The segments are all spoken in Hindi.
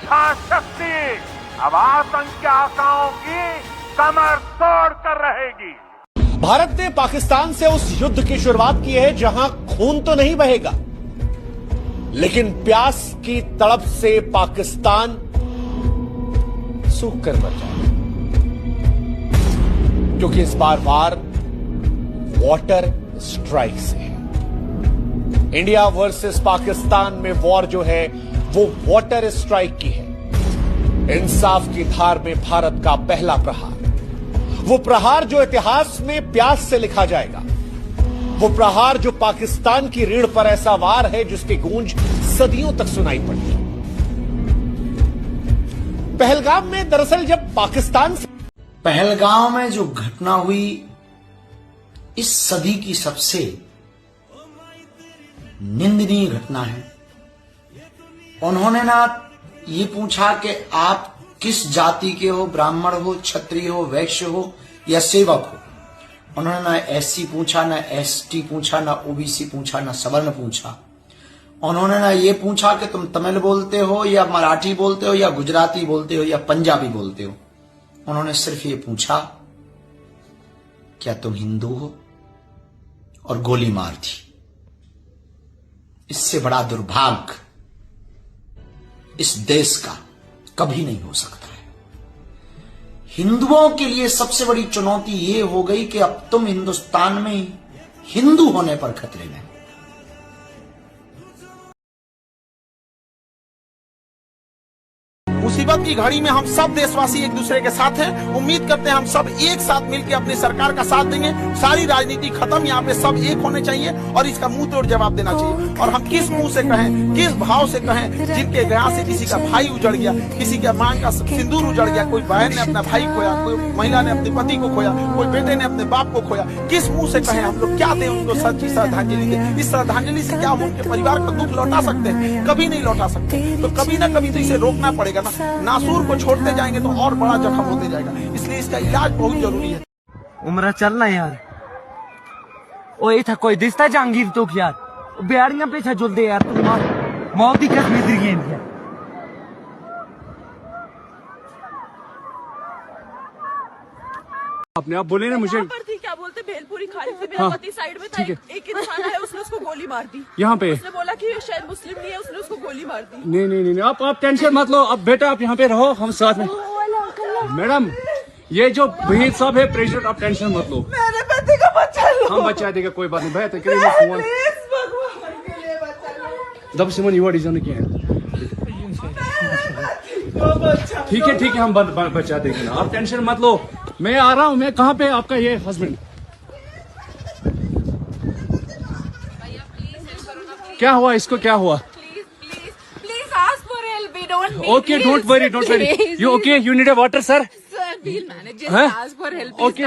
इच्छा शक्ति अब आतंकी आकाओं की कमर तोड़ कर रहेगी। भारत ने पाकिस्तान से उस युद्ध की शुरुआत की है जहां खून तो नहीं बहेगा, लेकिन प्यास की तड़प से पाकिस्तान सूख कर मर जाएगा, क्योंकि इस बार वार वाटर स्ट्राइक से है। इंडिया वर्सेस पाकिस्तान में वॉर जो है वो वाटर स्ट्राइक की है। इंसाफ की धार में भारत का पहला प्रहार, वो प्रहार जो इतिहास में प्यास से लिखा जाएगा, वो प्रहार जो पाकिस्तान की रीढ़ पर ऐसा वार है जिसकी गूंज सदियों तक सुनाई पड़ी। पहलगाम में दरअसल जब पाकिस्तान से पहलगाम में जो घटना हुई इस सदी की सबसे निंदनीय घटना है। उन्होंने ना ये पूछा कि आप किस जाति के हो, ब्राह्मण हो, क्षत्रिय हो, वैश्य हो या सेवक हो। उन्होंने ना एससी पूछा, ना एसटी पूछा, ना ओबीसी पूछा, ना सवर्ण पूछा। उन्होंने ना ये पूछा कि तुम तमिल बोलते हो या मराठी बोलते हो या गुजराती बोलते हो या पंजाबी बोलते हो। उन्होंने सिर्फ ये पूछा क्या तुम हिंदू हो, और गोली मार दी। इससे बड़ा दुर्भाग्य इस देश का कभी नहीं हो सकता है। हिंदुओं के लिए सबसे बड़ी चुनौती यह हो गई कि अब तुम हिंदुस्तान में हिंदू होने पर खतरे में। मुसीबत की घड़ी में हम सब देशवासी एक दूसरे के साथ हैं। उम्मीद करते हैं हम सब एक साथ मिलकर अपनी सरकार का साथ देंगे। सारी राजनीति खत्म, यहाँ पे सब एक होने चाहिए और इसका मुंह तोड़ जवाब देना चाहिए। और हम किस मुंह से कहें, किस भाव से कहें, जिनके गया से किसी का भाई उजड़ गया, किसी के मांग का सिंदूर उजड़ गया, कोई बहन ने अपना भाई खोया, कोई महिला ने अपने पति को खोया, कोई बेटे ने अपने बाप को खोया। किस मुंह से कहें हम लोग, क्या दें उनको सच्ची श्रद्धांजलि दें। इस श्रद्धांजलि से क्या हम उनके परिवार का दुख लौटा सकते हैं? कभी नहीं लौटा सकते। तो कभी ना कभी तो इसे रोकना पड़ेगा ना। नासूर को छोड़ते जाएंगे तो और बड़ा जख्म होते जाएगा। इसलिए इसका इलाज बहुत जरूरी है। उम्र चलना यार। ओए था कोई दिसता जहांगीर तो यार बेड़ियां पे था जुलदे यार तुम मौत की कसम इधर गेम है। आपने आप बोले ना मुझे क्या बोलते भेलपुरी खाने से मेरा पति साइड में था, एक इंसान है उसने उसको गोली मार दी। यहाँ पे उसने बोला कि शायद मुस्लिम नहीं है, उसने उसको गोली मार दी। नहीं नहीं नहीं आप टेंशन मत लो। अब बेटा आप यहाँ पे रहो, हम साथ में। मैडम ये जो भीड़ साहब है प्रेसिडेंट, आप टेंशन मत लो। मेरे पति का बच्चा लो। हम बचा देगा, कोई बात नहीं। भैया जब सिमन युवा डिजाइन किया है ठीक है हम बचा देंगे ना, आप टेंशन मत लो। मैं आ रहा हूँ। मैं कहाँ पे आपका ये हस्बैंड? क्या हुआ इसको, क्या हुआ? Please ask for help. We don't need. Okay, don't worry. You okay? You need a water, sir? Sir, we'll manage. Just ask for help. Okay,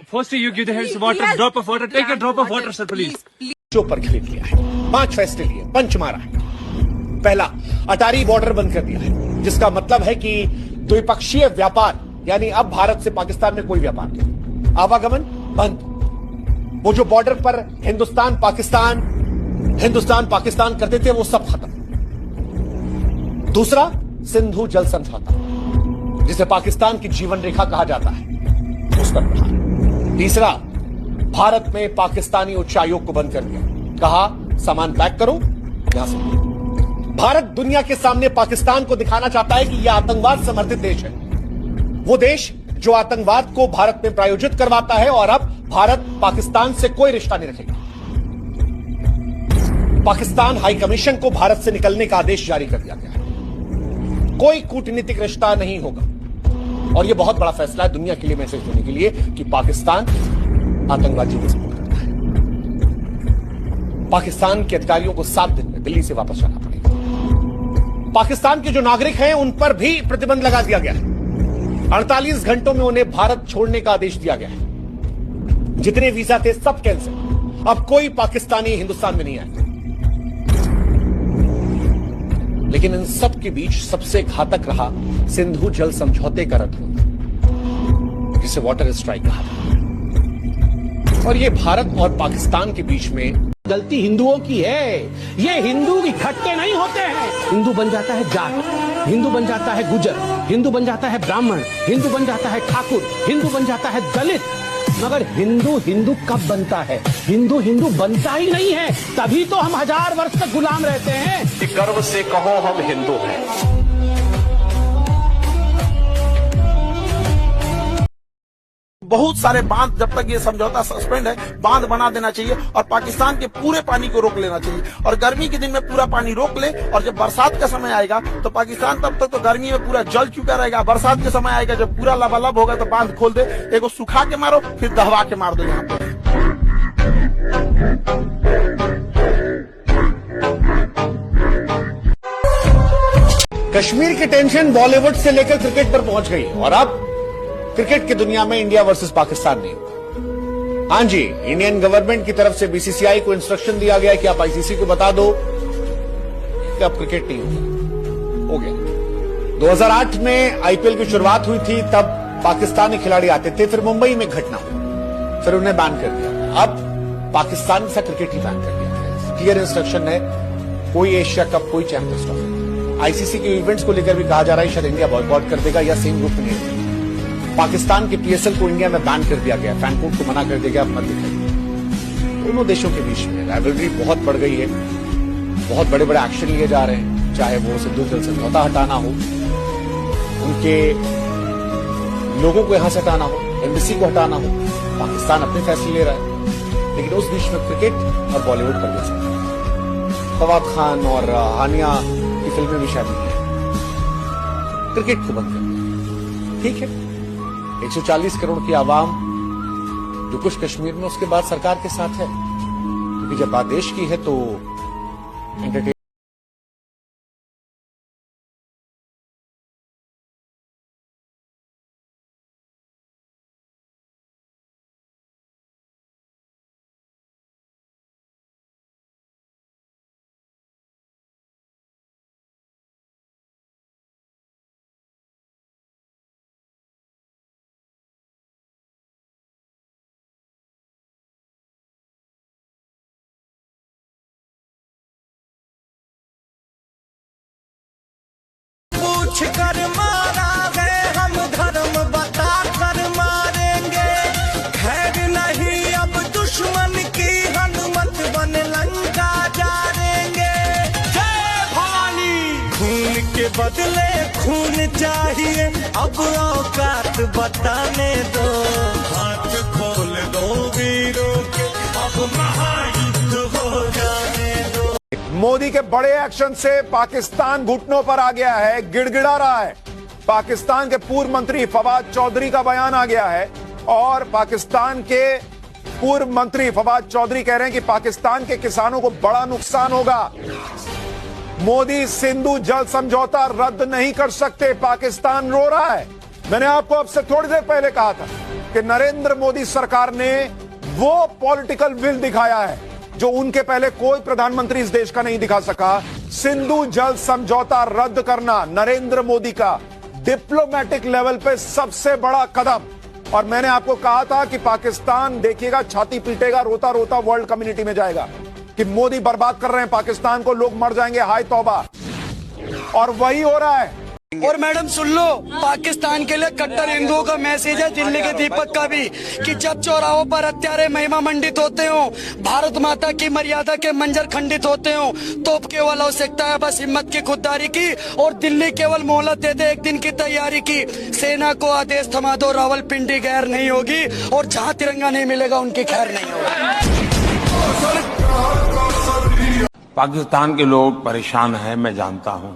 first you give the hands water, drop of water. Take a drop of water, sir, please. जो पर खरीद लिया है, 5 फैसले लिए, पंच मारा है। पहला, अटारी बॉर्डर बंद कर दिया है, जिसका मतलब है कि द्विपक्षीय व्यापार, यानी अब भारत से पाकिस्तान में कोई व्यापार नहीं, आवागमन बंद। वो जो बॉर्डर पर हिंदुस्तान पाकिस्तान करते थे वो सब खत्म। दूसरा, सिंधु जल समझौता, जिसे पाकिस्तान की जीवन रेखा कहा जाता है, उस पर प्रहार। तीसरा, भारत में पाकिस्तानी उच्चायोग को बंद कर दिया, कहा सामान पैक करो यहां से। भारत दुनिया के सामने पाकिस्तान को दिखाना चाहता है कि यह आतंकवाद समर्थित देश है, वो देश जो आतंकवाद को भारत में प्रायोजित करवाता है। और अब भारत पाकिस्तान से कोई रिश्ता नहीं रखेगा। पाकिस्तान हाई कमीशन को भारत से निकलने का आदेश जारी कर दिया गया है। कोई कूटनीतिक रिश्ता नहीं होगा। और यह बहुत बड़ा फैसला है दुनिया के लिए मैसेज देने के लिए कि पाकिस्तान आतंकवादियों को सपोर्ट करता है। पाकिस्तान के अधिकारियों को 7 दिन में दिल्ली से वापस जाना पड़ेगा। पाकिस्तान के जो नागरिक हैं उन पर भी प्रतिबंध लगा दिया गया है। 48 घंटों में उन्हें भारत छोड़ने का आदेश दिया गया है। जितने वीजा थे सब कैंसिल। अब कोई पाकिस्तानी हिंदुस्तान में नहीं आएगा। लेकिन इन सब के बीच सबसे घातक रहा सिंधु जल समझौते का रद्द होना, जिसे वाटर स्ट्राइक कहा था। और ये भारत और पाकिस्तान के बीच में गलती हिंदुओं की है। ये हिंदू इकट्ठे नहीं होते हैं, हिंदू बन जाता है जाट। हिंदू बन जाता है गुजर, हिंदू बन जाता है ब्राह्मण, हिंदू बन जाता है ठाकुर, हिंदू बन जाता है दलित। मगर हिंदू हिंदू कब बनता है? हिंदू हिंदू बनता ही नहीं है, तभी तो हम 1000 वर्ष तक गुलाम रहते हैं। गर्व से कहो हम हिंदू हैं। बहुत सारे बांध, जब तक ये समझौता सस्पेंड है, बांध बना देना चाहिए और पाकिस्तान के पूरे पानी को रोक लेना चाहिए। और गर्मी के दिन में पूरा पानी रोक ले, और जब बरसात का समय आएगा तो पाकिस्तान तब तक तो गर्मी में पूरा जल चुका रहेगा। बरसात के समय आएगा जब पूरा लबालब होगा तो बांध खोल दे, एगो सुखा के मारो, फिर दहवा के मार दो यहाँ पे। कश्मीर की टेंशन बॉलीवुड से लेकर क्रिकेट पर पहुंच गई और अब क्रिकेट की दुनिया में इंडिया वर्सेस पाकिस्तान नहीं होगा। हाँ जी, इंडियन गवर्नमेंट की तरफ से बीसीसीआई को इंस्ट्रक्शन दिया गया कि आप आईसीसी को बता दो कि अब क्रिकेट नहीं होगा। हो गया। 2008 में आईपीएल की शुरुआत हुई थी, तब पाकिस्तानी खिलाड़ी आते थे, फिर मुंबई में घटना हुई, फिर उन्हें बैन कर दिया। अब पाकिस्तान से क्रिकेट ही बैन कर दिया गया। क्लियर इंस्ट्रक्शन है, कोई एशिया कप, कोई चैंपियंस ट्रॉफी। आईसीसी के इवेंट्स को लेकर भी कहा जा रहा है शायद इंडिया बॉयकॉट कर देगा या सेम ग्रुप में। पाकिस्तान के पीएसएल को इंडिया में बैन कर दिया गया, फैनकोड को मना कर दिया गया, मत दिखाइए। दोनों देशों के बीच में राइवलरी बहुत बढ़ गई है, बहुत बड़े बड़े एक्शन लिए जा रहे हैं, चाहे वो सिंधु जल समझौता हटाना हो, उनके लोगों को यहां से हटाना हो, एम्बेसी को हटाना हो। पाकिस्तान अपने फैसले ले रहा है, लेकिन उस बीच में क्रिकेट और बॉलीवुड पर भी असर। फवाद खान और हानिया की फिल्में भी शामिल हैं। क्रिकेट को बंद कर दिया, ठीक है। 140 करोड़ की आवाम जो कुछ कश्मीर में, उसके बाद सरकार के साथ है, क्योंकि जब बात देश की है तो एंटरटेन कर मारा है, हम धर्म बता कर मारेंगे। खैर नहीं अब दुश्मन की, हनुमत बन लंका जाएंगे। जय भवानी। खून के बदले खून चाहिए, अब औकात बताने दो। हाथ खोल दो वीरों के, अब महायुद्ध हो जाने दो। मोदी के बड़े एक्शन से पाकिस्तान घुटनों पर आ गया है, गिड़गिड़ा रहा है। पाकिस्तान के पूर्व मंत्री फवाद चौधरी का बयान आ गया है और पाकिस्तान के पूर्व मंत्री फवाद चौधरी कह रहे हैं कि पाकिस्तान के किसानों को बड़ा नुकसान होगा। मोदी सिंधु जल समझौता रद्द नहीं कर सकते, पाकिस्तान रो रहा है। मैंने आपको अब से थोड़ी देर पहले कहा था कि नरेंद्र मोदी सरकार ने वो पॉलिटिकल विल दिखाया है जो उनके पहले कोई प्रधानमंत्री इस देश का नहीं दिखा सका। सिंधु जल समझौता रद्द करना नरेंद्र मोदी का डिप्लोमेटिक लेवल पे सबसे बड़ा कदम। और मैंने आपको कहा था कि पाकिस्तान देखिएगा छाती पीटेगा, रोता रोता वर्ल्ड कम्युनिटी में जाएगा कि मोदी बर्बाद कर रहे हैं पाकिस्तान को, लोग मर जाएंगे, हाय तौबा। और वही हो रहा है। और मैडम सुन लो, पाकिस्तान के लिए कट्टर हिंदुओं का मैसेज है, दिल्ली के दीपक का भी, कि जब चौराहों पर हत्यारे महिमा मंडित होते हो, भारत माता की मर्यादा के मंजर खंडित होते हो, तो केवल आवश्यकता है बस हिम्मत की, खुददारी की, और दिल्ली केवल मोहलत दे दे एक दिन की तैयारी की। सेना को आदेश थमा दो, रावलपिंडी गैर नहीं होगी, और जहाँ तिरंगा नहीं मिलेगा उनकी खैर नहीं होगी। पाकिस्तान के लोग परेशान हैं, मैं जानता हूं।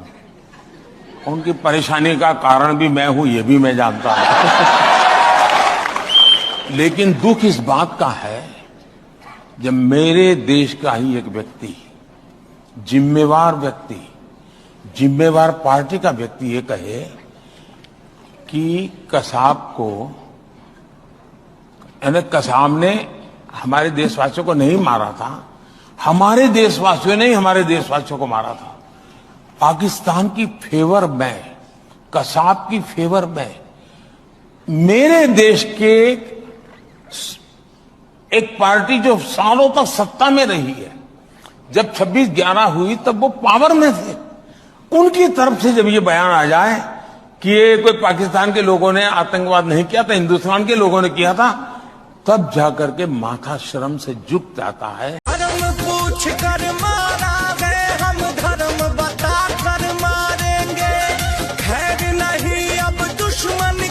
उनकी परेशानी का कारण भी मैं हूं, ये भी मैं जानता हूं। लेकिन दुख इस बात का है, जब मेरे देश का ही एक व्यक्ति, जिम्मेवार व्यक्ति, जिम्मेवार पार्टी का व्यक्ति ये कहे कि कसाब को, यानी कसाब ने हमारे देशवासियों को नहीं मारा था, हमारे देशवासियों ने ही हमारे देशवासियों को मारा था। पाकिस्तान की फेवर में, कसाब की फेवर में, मेरे देश के एक पार्टी जो सालों तक सत्ता में रही है, जब 26/11 हुई तब वो पावर में थे, उनकी तरफ से जब ये बयान आ जाए कि ये कोई पाकिस्तान के लोगों ने आतंकवाद नहीं किया था, हिंदुस्तान के लोगों ने किया था, तब जाकर के माथा शर्म से झुक जाता है। पूछ कर मारा